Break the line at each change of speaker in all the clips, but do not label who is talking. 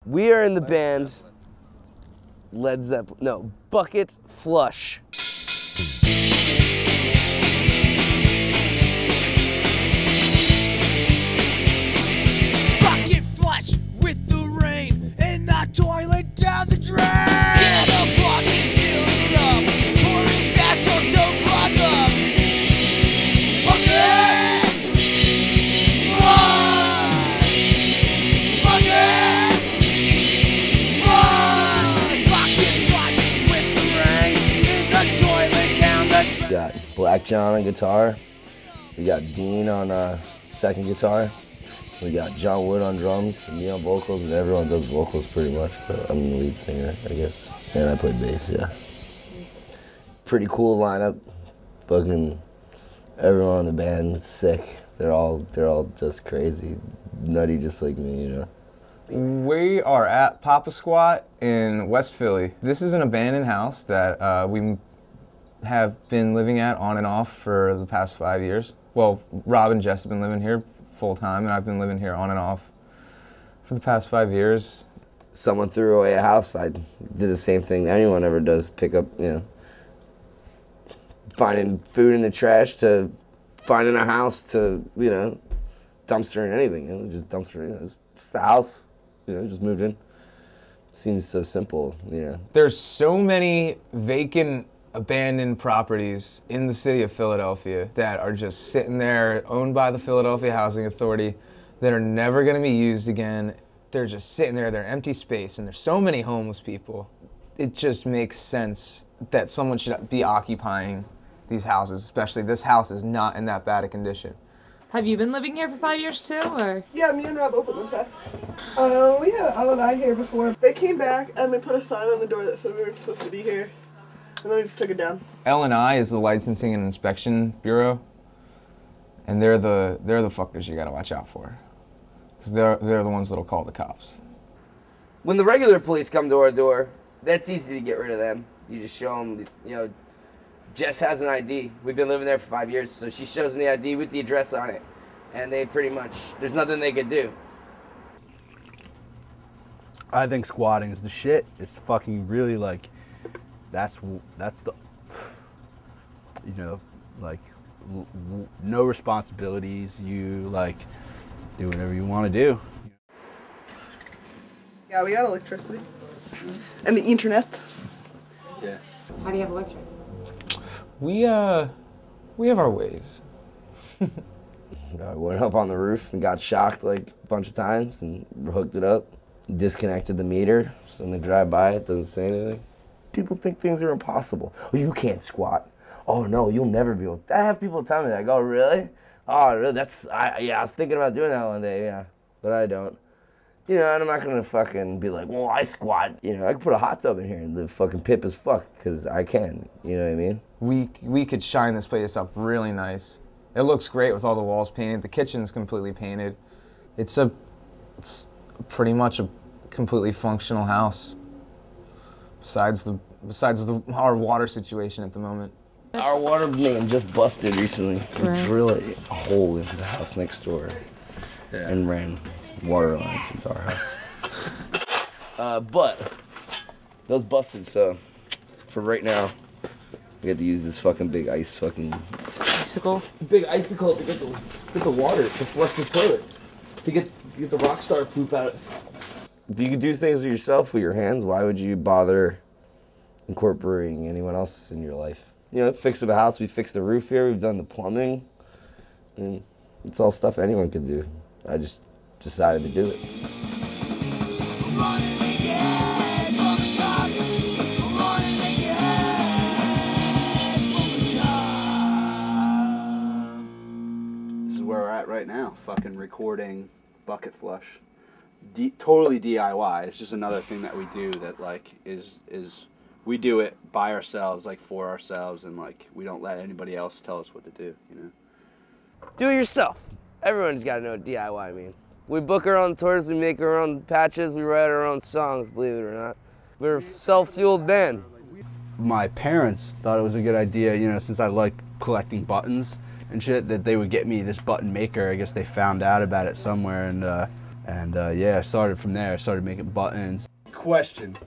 We are in the band Led Zeppelin. No, Bucketflush.
Bucketflush with the rain and the toilet down the drain. Get a bucket, fill it up, pour it back so don't plug up. Bucket flush, bucket flush, bucketflush with the rain and the toilet down the drain.
We got Black John on guitar. We got Dean on second guitar. We got John Wood on drums, and me on vocals, and everyone does vocals pretty much, but I'm the lead singer, I guess. And I play bass, yeah. Pretty cool lineup. Fucking everyone on the band is sick. They're all just crazy, nutty just like me, you know.
We are at Papa Squat in West Philly. This is an abandoned house that we have been living at on and off for the past 5 years. Well, Rob and Jess have been living here full time, and I've been living here on and off for the past 5 years.
Someone threw away a house, I did the same thing anyone ever does, pick up, you know, finding food in the trash to finding a house to, you know, dumpstering anything, you know, just dumpstering, you know, it's the house, you know, just moved in. Seems so simple, you know.
There's so many vacant, abandoned properties in the city of Philadelphia that are just sitting there, owned by the Philadelphia Housing Authority, that are never going to be used again. They're just sitting there, they're empty space, and there's so many homeless people. It just makes sense that someone should be occupying these houses, especially this house is not in that bad a condition.
Have you been living here for 5 years too, or?
Yeah, me and Rob opened this house. We had L&I here before. They came back and they put a sign on the door that said we weren't supposed to be here. And then we just took it down.
L&I is the Licensing and Inspection Bureau, and they're the fuckers you gotta watch out for, because they're the ones that'll call the cops.
When the regular police come to our door, that's easy to get rid of them. You just show them, you know, Jess has an ID. We've been living there for 5 years, so she shows me the ID with the address on it, and they pretty much, there's nothing they could do.
I think squatting is the shit. It's fucking really like, that's the, you know, like no responsibilities. You like do whatever you want to do.
Yeah, we got electricity. And the internet.
Yeah.
How do you have electric?
We have our ways.
I went up on the roof and got shocked like a bunch of times and hooked it up. Disconnected the meter, so when they drive by it doesn't say anything. People think things are impossible. Oh, you can't squat. Oh no, you'll never be able to. I have people tell me that. I go, really? Oh, really? Yeah, I was thinking about doing that one day, yeah. But I don't. You know, and I'm not gonna fucking be like, well, I squat. You know, I could put a hot tub in here and live fucking pip as fuck, because I can. You know what I mean?
We could shine this place up really nice. It looks great with all the walls painted. The kitchen's completely painted. It's pretty much a completely functional house. Besides our water situation at the moment.
Our water main just busted recently. We drilled a hole into the house next door and ran water lines into our house. But those busted, so for right now, we had to use this fucking big icicle to get the water to flush the toilet, to get the rock star poop out. If you could do things yourself with your hands, why would you bother incorporating anyone else in your life? You know, fix the house, we fixed the roof here, we've done the plumbing, and it's all stuff anyone could do. I just decided to do it.
This is where we're at right now, fucking recording Bucketflush. Totally DIY. It's just another thing that we do that like is we do it by ourselves, like for ourselves, and like we don't let anybody else tell us what to do, you know.
Do it yourself. Everyone's got to know what DIY means. We book our own tours, we make our own patches, we write our own songs, believe it or not. We're a self-fueled band.
My parents thought it was a good idea, you know, since I like collecting buttons and shit, that they would get me this button maker. I guess they found out about it somewhere, and And yeah, I started from there. I started making buttons. Question.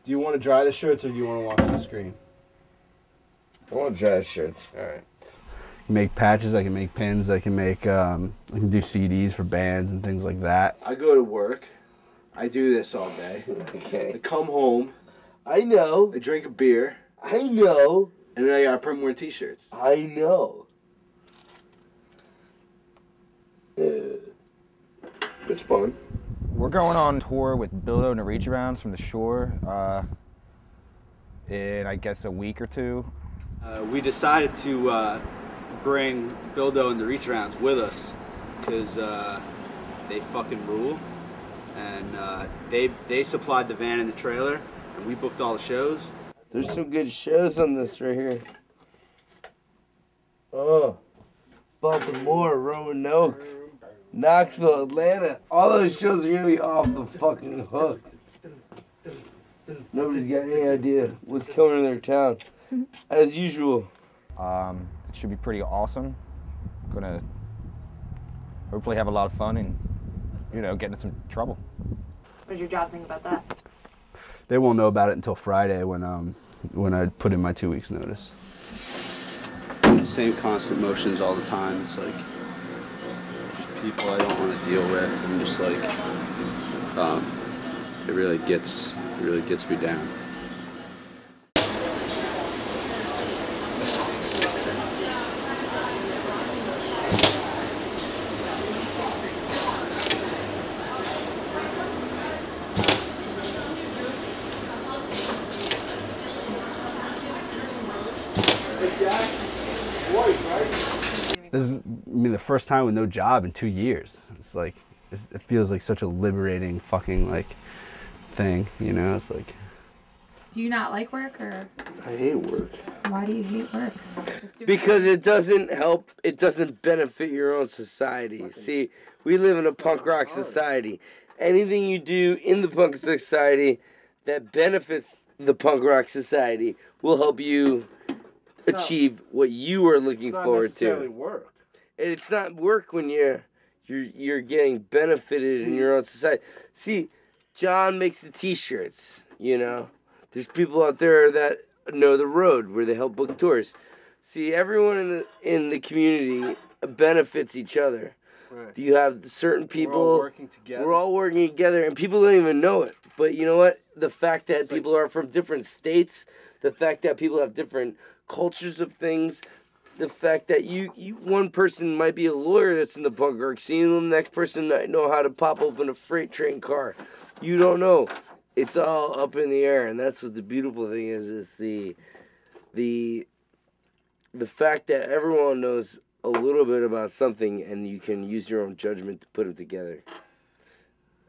Do you want to dry the shirts or do you want to watch the screen?
I want to dry shirts.
All right. Make patches, I can make pins, I can make, I can do CDs for bands and things like that. I go to work, I do this all day.
Okay.
I come home,
I know.
I drink a beer,
I know.
and then I gotta print more t-shirts.
I know.
It's fun.
We're going on tour with Bildo and the Reach Arounds from the Shore in, I guess, a week or two.
We decided to bring Bildo and the Reach Arounds with us because they fucking rule. And they supplied the van and the trailer, and we booked all the shows.
There's some good shows on this right here. Oh, Baltimore, Roanoke, Knoxville, Atlanta. All those shows are gonna be off the fucking hook. Nobody's got any idea what's coming in their town. As usual.
It should be pretty awesome. Gonna hopefully have a lot of fun and, you know, get into some trouble.
What does your job think about that?
They won't know about it until Friday when I put in my 2 weeks notice. Same constant motions all the time. It's like just people I don't want to deal with, and just like it really gets me down. This is, the first time with no job in 2 years. It's like, it feels like such a liberating fucking, like, thing, you know? It's like...
Do you not like work, or?
I hate work.
Why do you hate work?
Because it doesn't help, it doesn't benefit your own society. See, we live in a punk rock society. Anything you do in the punk society that benefits the punk rock society will help you achieve what you are looking forward to.
Work.
It's not work when you're getting benefited in your own society. See, John makes the t-shirts, you know. There's people out there that know the road where they help book tours. See, everyone in the community benefits each other. Right. You have certain people.
We're all working together.
We're all working together, and people don't even know it. But you know what? The fact that people are from different states, the fact that people have different cultures of things, the fact that you one person might be a lawyer that's in the punk rock scene, and the next person might know how to pop open a freight train car. You don't know. It's all up in the air, and that's what the beautiful thing is the fact that everyone knows a little bit about something, and you can use your own judgment to put them together.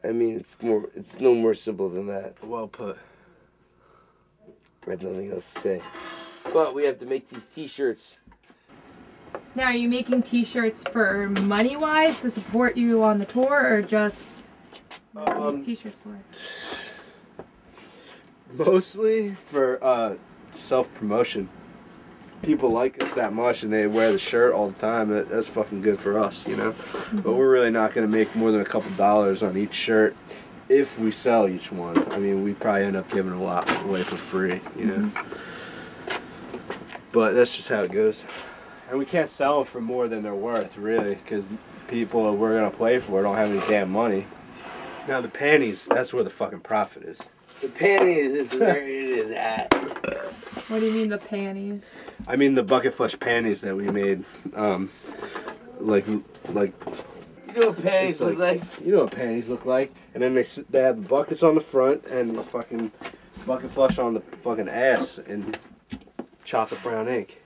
I mean, it's no more simple than that.
Well put.
I have nothing else to say. But we have to make these t-shirts.
Now, are you making t-shirts for money-wise to support you on the tour, or just t-shirts for?
Mostly for self-promotion. People like us that much and they wear the shirt all the time. That's fucking good for us, you know? Mm-hmm. But we're really not going to make more than a couple dollars on each shirt if we sell each one. I mean, we probably end up giving a lot away for free, you know? Mm-hmm. But that's just how it goes. And we can't sell them for more than they're worth, really, because people that we're going to play for don't have any damn money. Now, the panties, that's where the fucking profit is.
The panties is where it is at.
What do you mean, the panties?
I mean the Bucketflush panties that we made, like.
You know what panties look like?
You know what panties look like. And then they have the buckets on the front and the fucking Bucketflush on the fucking ass in chocolate brown ink.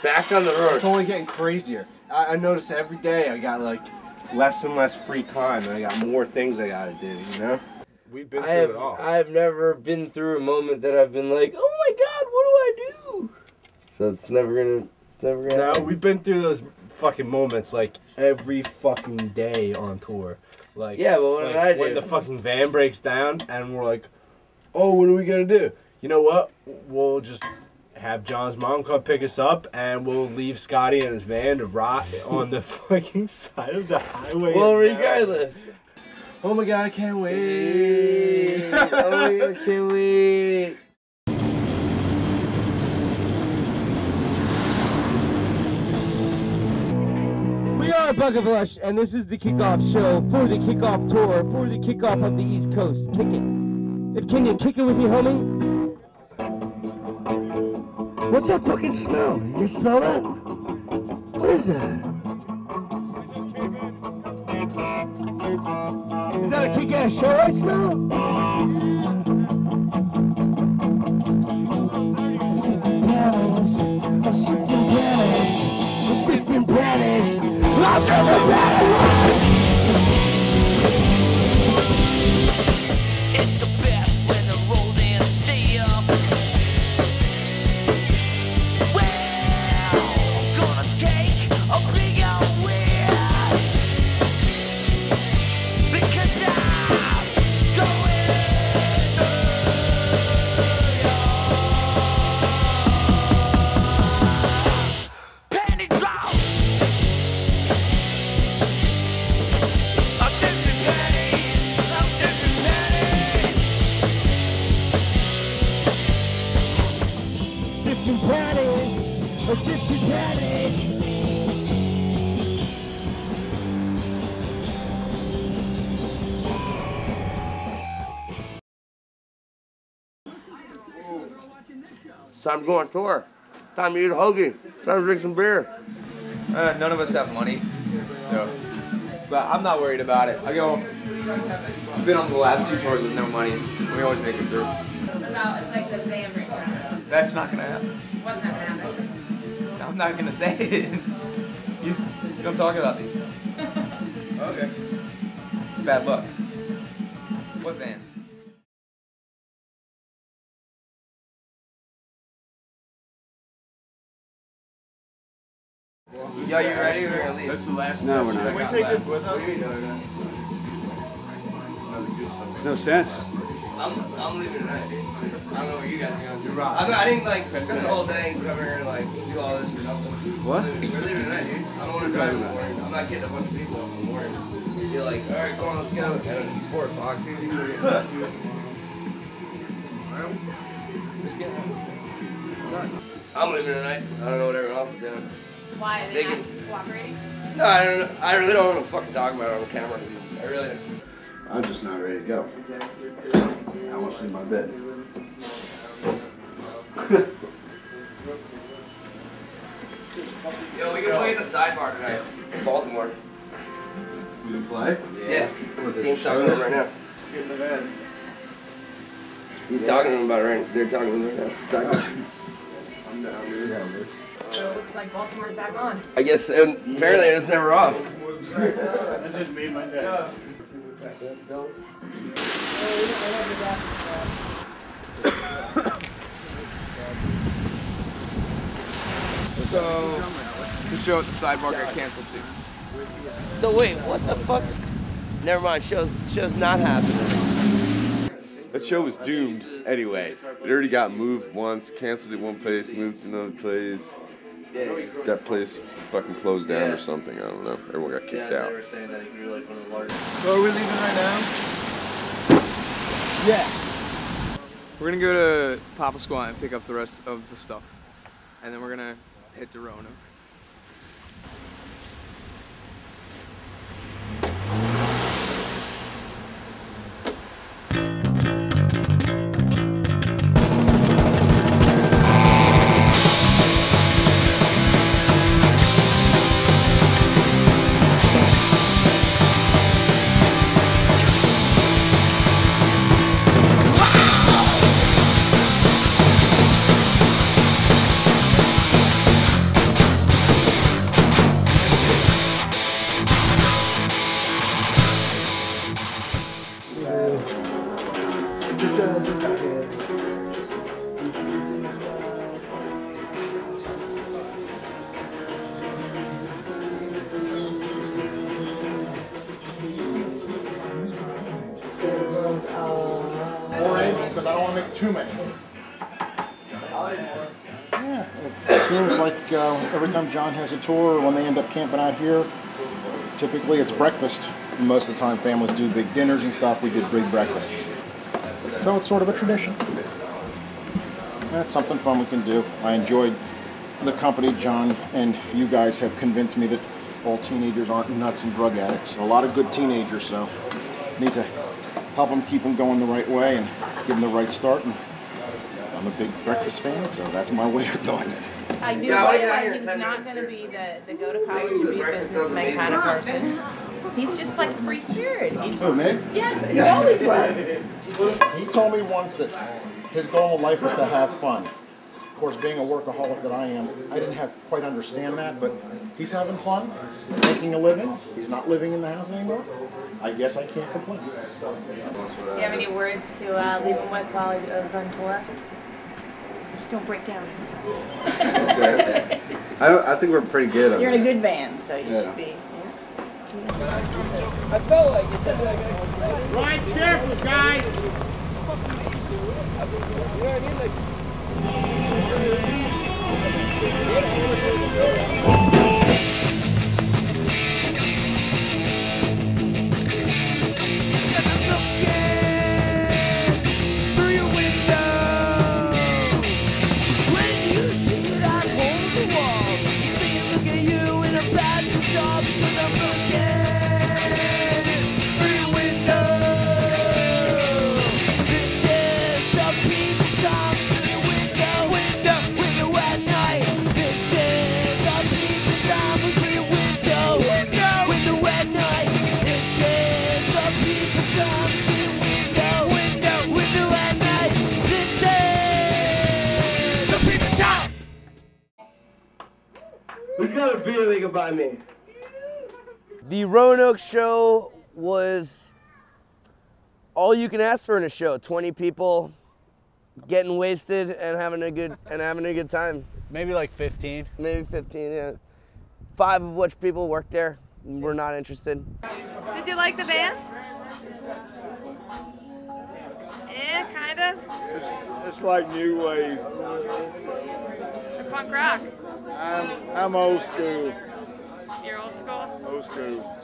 Back on the road.
It's only getting crazier. I notice every day I got like less and less free time, and I got more things I gotta do, you know? We've been through it all.
I've never been through a moment that I've been like, oh my god, what do I do? So it's never gonna
No,
happen.
we've been through those fucking moments like every fucking day on tour. Like,
yeah, but what did I do?
When the fucking van breaks down and we're like, oh, what are we gonna do? You know what? We'll just
have John's mom come pick us up, and we'll leave Scotty in his van to rot on the fucking side of the highway.
Well, regardless.
Oh my god, I can't wait.
Oh my god, I can't wait.
We are Bucketflush, and this is the kickoff show for the kickoff tour, for the kickoff of the East Coast. Kick it. Can you kick it with me, homie? What's that fucking smell? You smell that? What is that? Is that a kick-ass show I smell? I'm shifting panties.
It's the best when the road ends stay up. Well, I'm gonna take a big old win because I'm going penny drop. I'm sipping pennies. I'm sipping pennies.
Shifting panties. I'm shifting panties.
It's time to go on tour. Time to eat a hoagie. Time to drink some beer.
None of us have money, so. But I'm not worried about it. I've been on the last 2 tours with no money. We always make it through.
About like the van breaks down or something.
That's not gonna happen.
What's not gonna happen?
I'm not gonna say it. You don't talk about these things. Okay. It's bad luck. What van?
Yo, you ready? We're gonna leave.
That's the last.
No, we're not.
Can we take this with us?
Makes no sense.
I'm leaving tonight. I don't know what you guys are gonna do. I didn't like spend the whole day coming here and like do all this for nothing.
What?
We're leaving tonight, dude. I don't want to drive in the morning. I'm not getting a bunch of people up in the morning. Be like, all right, come on, let's go. And it's 4 o'clock, dude. I'm leaving tonight. I don't know what everyone else is doing.
Why are
They
they
can-
not cooperating?
No, I don't know. I really don't want to fucking talk about it on the camera. I really don't.
I'm just not ready to go. I want to sleep in my bed.
Yo, we can play at the sidebar tonight in Baltimore.
We can play?
Yeah. Team's talking to him right now. He's talking to him about it right. They're talking to him right now. Sidebar.
I'm down, dude.
So it looks like Baltimore's back on.
I guess apparently it was never off.
That just made my day.
So, the show at the sidebar got canceled too.
So wait, what the fuck? Never mind. Show's not happening.
That show was doomed anyway. It already got moved once, canceled at one place, moved to another place. That place fucking closed down or something. I don't know. Everyone got kicked out.
They were saying that it could be like one of the largest.
So are we leaving right now? Yeah. We're gonna go to Papa Squat and pick up the rest of the stuff. And then we're gonna hit to Roanoke.
More eggs, because I don't want to make too many. like every time John has a tour, or when they end up camping out here, typically it's breakfast. Most of the time families do big dinners and stuff. We did big breakfasts. So it's sort of a tradition. That's something fun we can do. I enjoyed the company. John and you guys have convinced me that all teenagers aren't nuts and drug addicts. A lot of good teenagers, so need to help them keep them going the right way and give them the right start. And I'm a big breakfast fan, so that's my way of doing it.
I knew right away he was not going to be the go to college and be a businessman kind of person. He's just like a free spirit. He's just, yes, he always was.
He told me once that his goal in life was to have fun. Of course, being a workaholic that I am, I didn't quite understand that, but he's having fun, making a living. He's not living in the house anymore. I guess I can't complain.
Do you have any words to leave him with while he goes on tour? Don't break down.
Okay. I think we're pretty good on
You're in a
that.
good band, so you should be.
I felt like it. Ride careful, guys. You know what I mean?
Who's got a beer they can buy me?
The Roanoke show was all you can ask for in a show. 20 people getting wasted and having a good time.
Maybe like 15.
Maybe 15, yeah. 5 of which people worked there. We're not interested.
Did you like the bands? Yeah, kind of.
It's like new wave.
Or punk rock.
I'm old school.
You're old school?
Old school.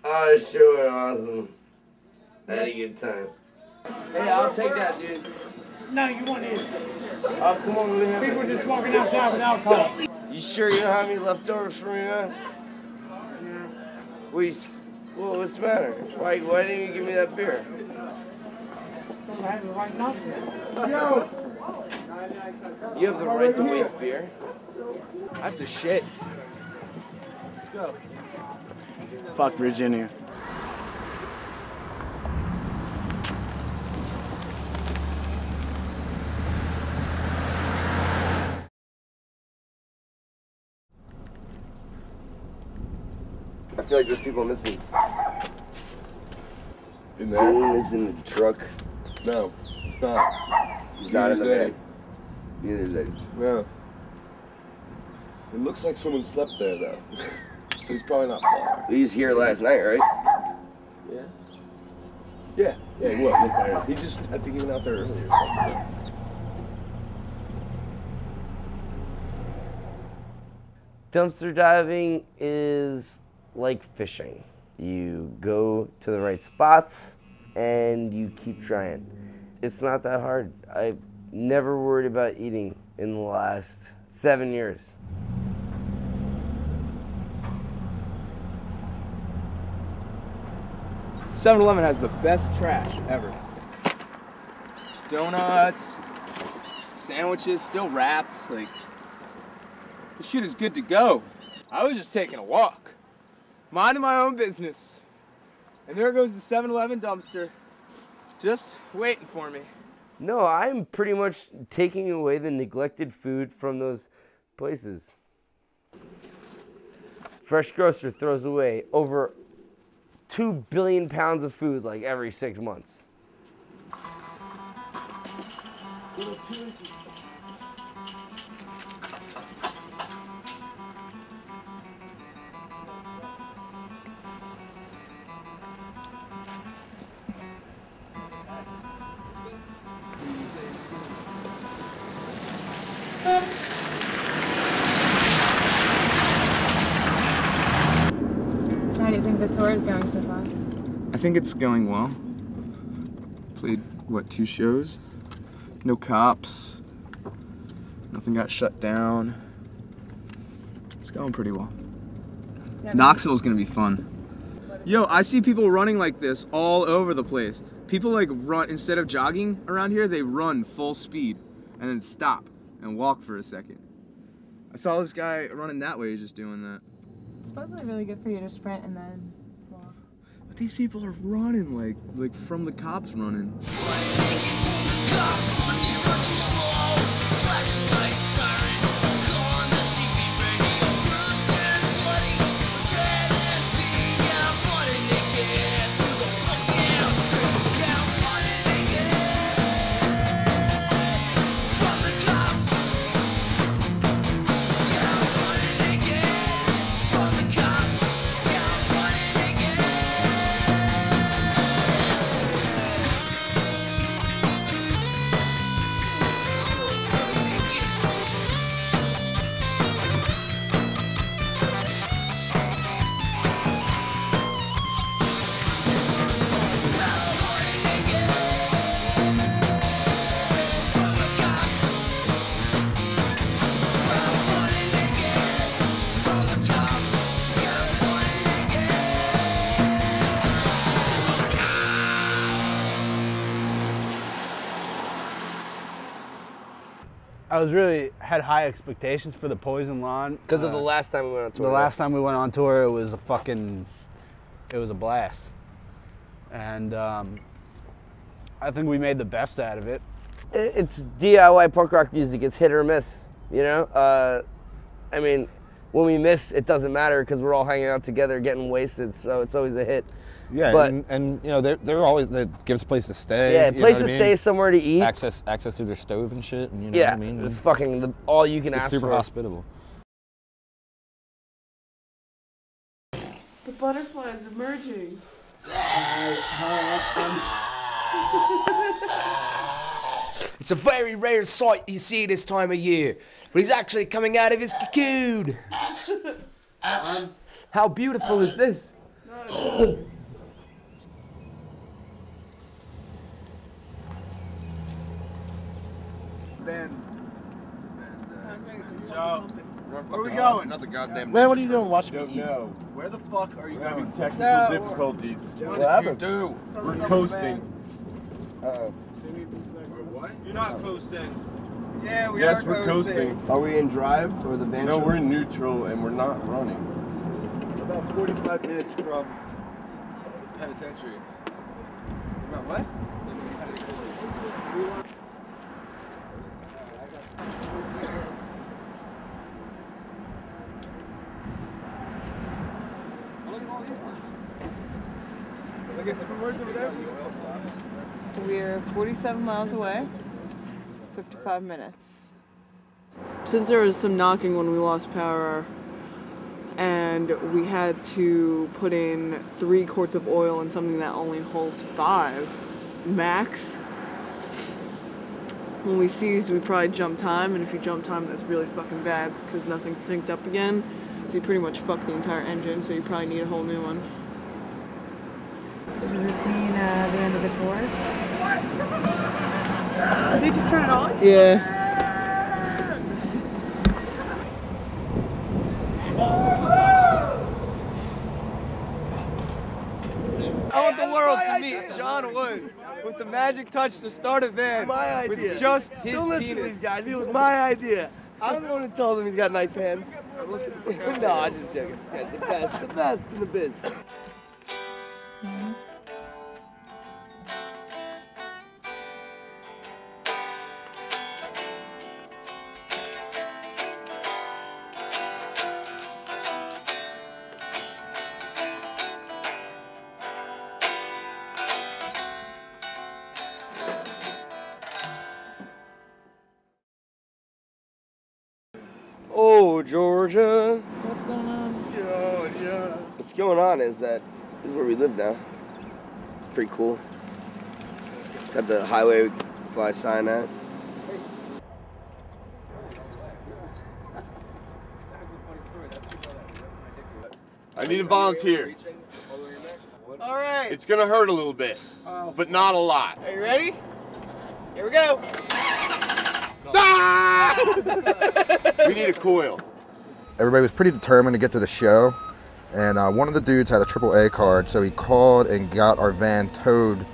Oh, this show was awesome. I had a good time. Hey, I'll take that, dude.
No, you want it.
Oh, come on, let me have it.
People are just walking outside with alcohol.
You sure you don't have any leftovers for me, man? Well, what's the matter? Why didn't you give me that beer?
I have the right number.
Yo!
You have the right to waste beer.
I have to shit. Let's go.
Fuck Virginia.
I feel like there's people missing.
In there?
Dean is in the truck.
No, it's not.
He's not in the
Neither is
van. Neither is Eddie.
Yeah. It looks like someone slept there though. So he's probably not far.
He was here last night, right?
Yeah. Yeah. Yeah, he was. He just, I think he went out there earlier or something.
Dumpster diving is like fishing. You go to the right spots and you keep trying. It's not that hard. I've never worried about eating in the last 7 years.
'7-Eleven has the best trash ever. Donuts, sandwiches, still wrapped. Like, this shit is good to go. I was just taking a walk, minding my own business. And there goes the 7-Eleven dumpster, just waiting for me.
No, I'm pretty much taking away the neglected food from those places. Fresh Grocer throws away over 2 billion pounds of food like every 6 months.
going so far?
I think it's going well. Played, what, 2 shows? No cops. Nothing got shut down. It's going pretty well. Knoxville's gonna be fun. Yo, I see people running like this all over the place. People like run, instead of jogging around here, they run full speed and then stop and walk for a second. I saw this guy running that way, just doing that.
It's supposed to be really good for you to sprint and then walk.
But these people are running like from the cops running.
I was really had high expectations for the Poison Lawn.
Because of the last time we went on tour.
The last time we went on tour, it was a blast. And I think we made the best out of it.
It's DIY punk rock music. It's hit or miss, you know? I mean, when we miss, it doesn't matter because we're all hanging out together getting wasted, so it's always a hit.
Yeah,
but,
and you know, they're always, they give us a place to stay.
Yeah, place to stay, somewhere to eat.
Access to their stove and shit, and you know
yeah,
what I mean?
It's fucking all you can ask for.
Super hospitable.
The butterfly is emerging.
It's a very rare sight you see this time of year, but he's actually coming out of his cocoon.
How beautiful is this?
Where are we going?
Not the goddamn.
Man, what are you doing? Watching me eat?
No.
Where the fuck are you
We're having
going?
technical difficulties.
What
did
happened?
you do?
We're coasting.
Uh-oh.
What?
You're not coasting.
Yeah, we
Yes,
are
we're coasting.
Are we in drive or the van?
No, we're in neutral and we're not running.
About 45 minutes from penitentiary. About what? Look at different words over there.
We're 47 miles away, 55 minutes. Since there was some knocking when we lost power, and we had to put in 3 quarts of oil in something that only holds 5 max. When we seized, we probably jumped time, and if you jump time, that's really fucking bad because nothing's synced up again. So you pretty much fuck the entire engine, so you probably need a whole new one.
Does this mean the end of the tour? Did they just turn it on?
Yeah.
I want the world to meet John Wood with the magic touch to start a band with just his
Don't listen to
penis.
these guys. It was my idea. I'm the one who told him he's got nice hands. Let's get the fuck out. No, I'm just joking. Yeah, the best in the biz. Oh, Georgia.
What's going on?
Georgia. What's going on is that this is where we live now. It's pretty cool. Got the highway fly sign at.
I need a volunteer.
All right.
It's gonna hurt a little bit, but not a lot.
Are you ready? Here we go.
We need a coil.
Everybody was pretty determined to get to the show, and one of the dudes had a AAA card, so he called and got our van towed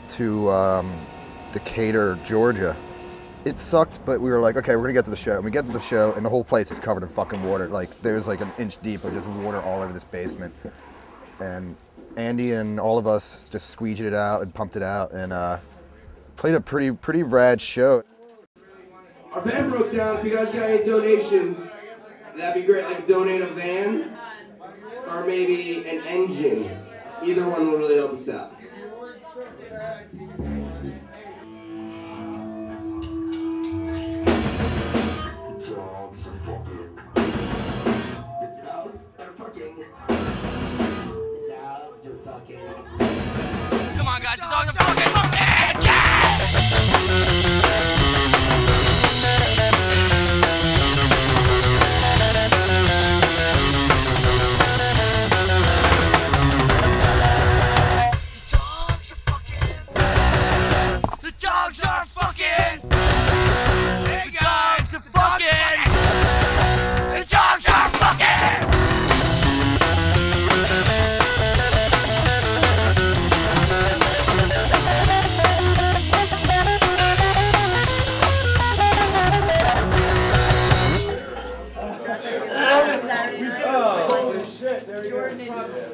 to Decatur, Georgia. It sucked, but we were like, okay, we're gonna get to the show. And we get to the show, and the whole place is covered in fucking water. Like, there's like an inch deep of just water all over this basement. And Andy and all of us just squeegeed it out and pumped it out, and played a pretty rad show.
Our van broke down. If you guys got any donations, that'd be great. Like donate a van or maybe an engine. Either one will really help us out.
Come on, guys, the dogs are fucking The dogs are fucking. Hey guys, are fucking. The dogs are fucking.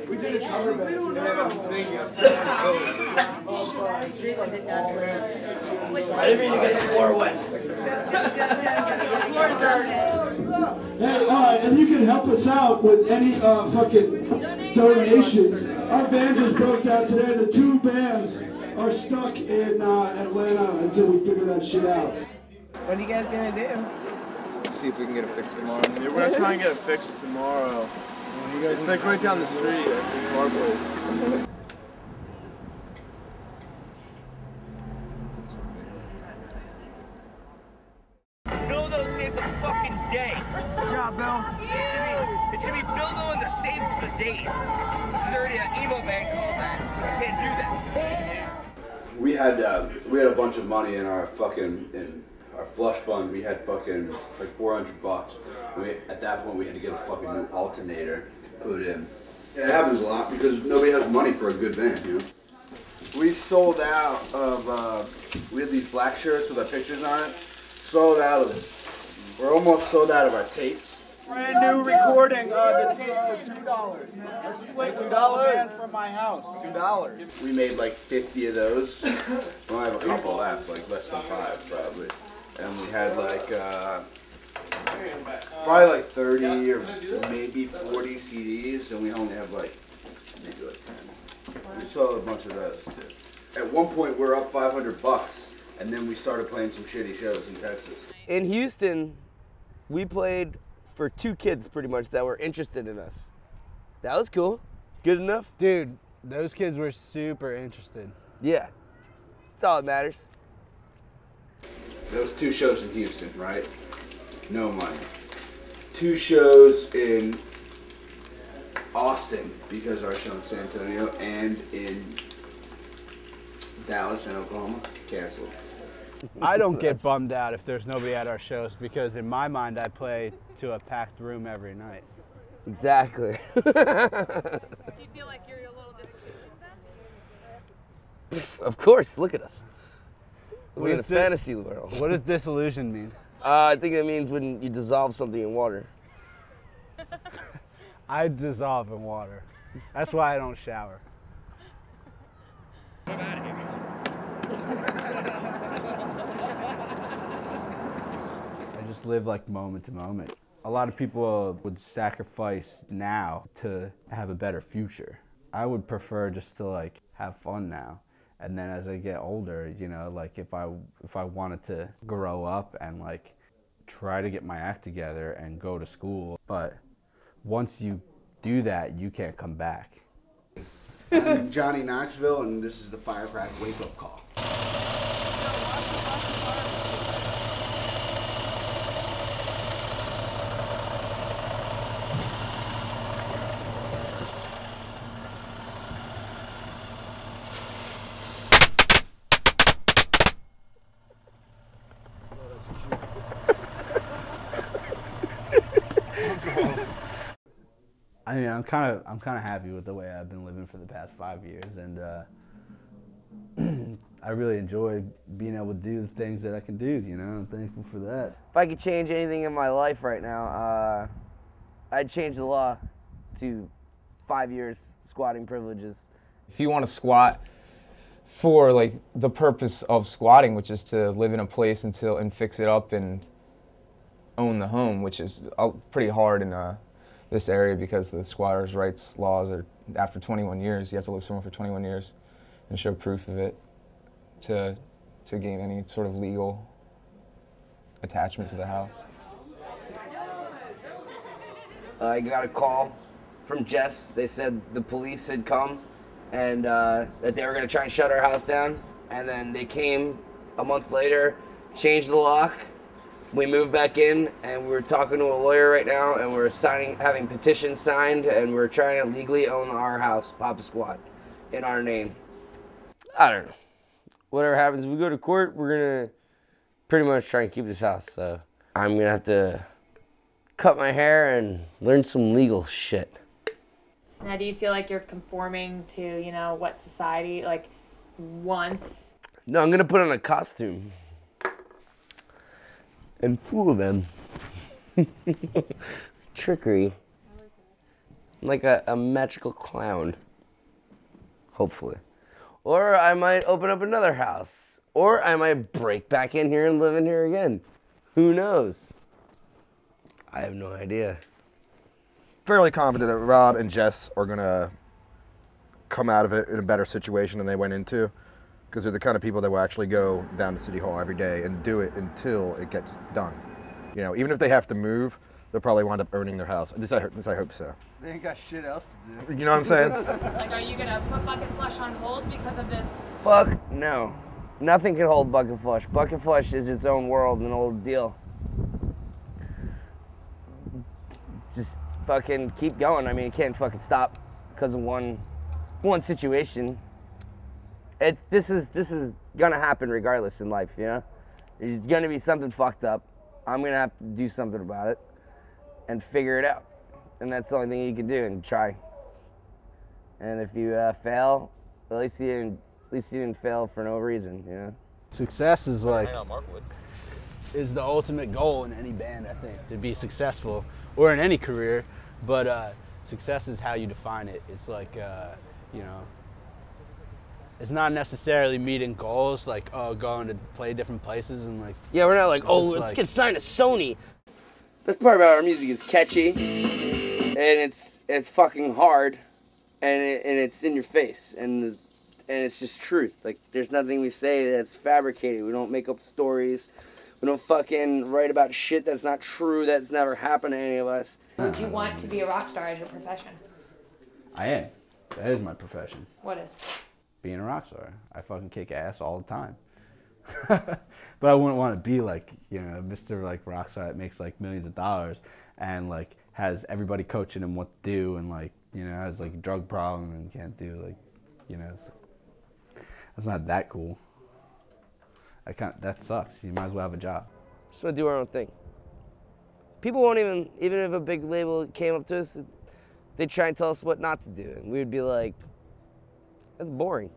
We did a cover band today. I was thinking.
I didn't mean to get the floor wet.
Hey, and you can help us out with any fucking donations. Our van just broke down today. The two vans are stuck in Atlanta until we figure that shit out.
What are you guys gonna do?
See if we can get it fixed tomorrow.
Yeah, we're gonna try and get it fixed tomorrow. It's like right down the street. It's a car place.
Bildo saved the fucking day. Good job, Bill. It should be Bildo and the saves the days. There's already an emo band called that, so we can't do that.
We had a bunch of money in our flush fund. We had fucking like $400. At that point we had to get a fucking new alternator put in. Yeah, it happens a lot because nobody has money for a good band, you know. We sold out of we had these black shirts with our pictures on it. Sold out of it. We're almost sold out of our tapes.
Brand new recording. The tape for $2. I split $2 from my house. $2.
We made like 50 of those. We only have a couple left, like less than 5 probably. And we had like probably like 30 or maybe 40 CDs, and we only have like maybe like 10. We sold a bunch of those too. At one point we were up $500, and then we started playing some shitty shows in Texas.
In Houston, we played for 2 kids pretty much that were interested in us. That was cool. Good enough?
Dude, those kids were super interested.
Yeah. That's all that matters.
There was 2 shows in Houston, right? No money. 2 shows in Austin, because our show in San Antonio, and in Dallas and Oklahoma, canceled.
I don't get bummed out if there's nobody at our shows because in my mind I play to a packed room every night.
Exactly.
Do you feel like you're a little disillusioned then?
Of course, look at us.
What
We're in a
is
fantasy world.
What does disillusion mean?
I think it means when you dissolve something in water.
I dissolve in water. That's why I don't shower.
I'm out of here.
I just live like moment to moment. A lot of people would sacrifice now to have a better future. I would prefer just to like have fun now. And then as I get older, you know, like if I wanted to grow up and like try to get my act together and go to school, but once you do that, you can't come back.
I'm Johnny Knoxville, and this is the Firecrack Wake Up Call.
I mean, I'm kind of happy with the way I've been living for the past 5 years, and I really enjoy being able to do the things that I can do. You know, I'm thankful for that.
If I could change anything in my life right now, I'd change the law to 5 years squatting privileges.
If you want to squat for like the purpose of squatting, which is to live in a place and fix it up and own the home, which is pretty hard in this area because the squatters' rights laws are after 21 years. You have to live somewhere for 21 years and show proof of it to gain any sort of legal attachment to the house.
I got a call from Jess. They said the police had come and that they were going to try and shut our house down. And then they came a month later, changed the lock. We moved back in, and we're talking to a lawyer right now, and we're having petitions signed, and we're trying to legally own our house, Papa Squat, in our name. I don't know. Whatever happens, we go to court, we're going to pretty much try and keep this house. So I'm going to have to cut my hair and learn some legal shit.
Now, do you feel like you're conforming to, you know, what society, like, wants?
No, I'm going to put on a costume and fool them. Trickery. Like a magical clown. Hopefully. Or I might open up another house. Or I might break back in here and live in here again. Who knows? I have no idea.
Fairly confident that Rob and Jess are going to come out of it in a better situation than they went into, because they're the kind of people that will actually go down to City Hall every day and do it until it gets done. You know, even if they have to move, they'll probably wind up earning their house. At least I hope so.
They ain't got shit else to do.
You know what I'm saying?
Like, are you gonna put Bucketflush on hold because of this?
Fuck no. Nothing can hold Bucketflush. Bucketflush is its own world, an old deal. Just fucking keep going. I mean, it can't fucking stop because of one situation. This is gonna happen regardless in life, you know? There's gonna be something fucked up. I'm gonna have to do something about it and figure it out. And that's the only thing you can do, and try. And if you fail, at least you didn't fail for no reason, you know?
Success is like is the ultimate goal in any band, I think, to be successful, or in any career. But success is how you define it. It's like, you know, it's not necessarily meeting goals, like, oh, going to play different places and like.
Yeah, we're not like, oh, let's get signed to Sony. Best part about our music is catchy, and it's fucking hard, and it's in your face, and it's just truth. Like, there's nothing we say that's fabricated. We don't make up stories. We don't fucking write about shit that's not true, that's never happened to any of us.
Would you want to be a rock star as your profession?
I am. That is my profession.
What is?
Being a rock star. I fucking kick ass all the time. But I wouldn't want to be like, you know, Mr. like rock star that makes like millions of dollars and like has everybody coaching him what to do, and like, you know, has like a drug problem and can't do like, you know, that's not that cool. That sucks. You might as well have a job.
Just want to do our own thing. People won't even if a big label came up to us, they'd try and tell us what not to do. And we would be like, that's boring.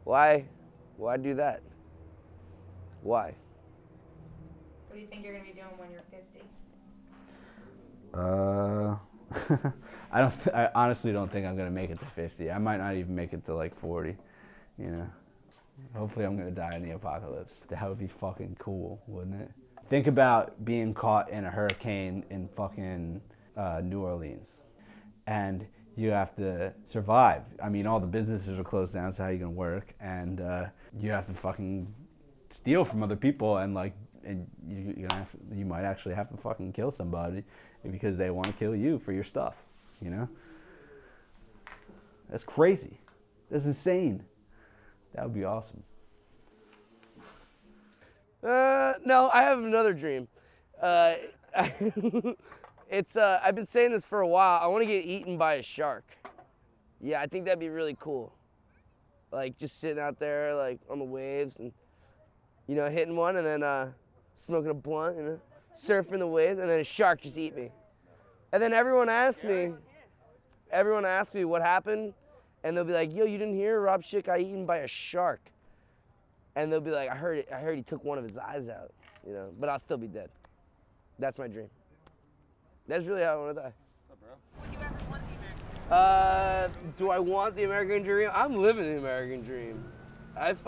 Why do that? Why?
What do you think you're going to be doing when you're 50?
I honestly don't think I'm going to make it to 50. I might not even make it to like 40, you know. Hopefully I'm gonna die in the apocalypse. That would be fucking cool, wouldn't it? Think about being caught in a hurricane in fucking New Orleans. And you have to survive. I mean, all the businesses are closed down, so how are you gonna work? And you have to fucking steal from other people, and like, and you might actually have to fucking kill somebody because they want to kill you for your stuff, you know? That's crazy. That's insane. That would be awesome.
No, I have another dream. I've been saying this for a while. I want to get eaten by a shark. Yeah, I think that'd be really cool. Like, just sitting out there, like, on the waves and, you know, hitting one and then smoking a blunt, you know, surfing the waves, and then a shark just eat me. And then everyone asks me what happened, and they'll be like, yo, you didn't hear Rob shit got eaten by a shark. And they'll be like, I heard he took one of his eyes out, you know, but I'll still be dead. That's my dream. That's really how I want to die.
Would you ever want the American
Do I want the American dream? I'm living the American dream. If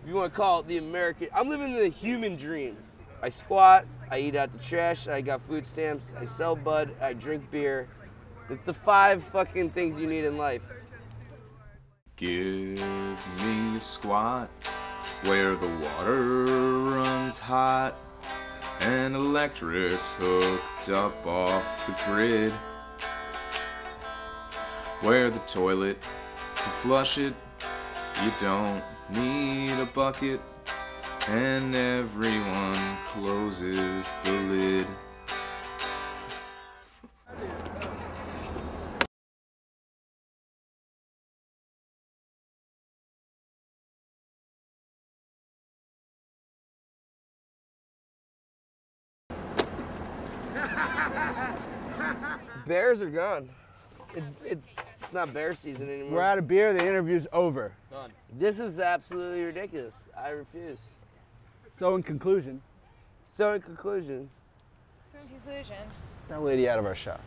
you want to call it the American, I'm living the human dream. I squat, I eat out the trash, I got food stamps, I sell bud, I drink beer. It's the 5 fucking things you need in life.
Give me a squat where the water runs hot and electric's hooked up off the grid, where the toilet, to flush it, you don't need a bucket, and everyone closes the lid.
Bears are gone. It's not bear season anymore.
We're out of beer. The interview's over.
Done. This is absolutely ridiculous. I refuse.
So in conclusion.
Conclusion.
So in conclusion.
That lady out of our shop.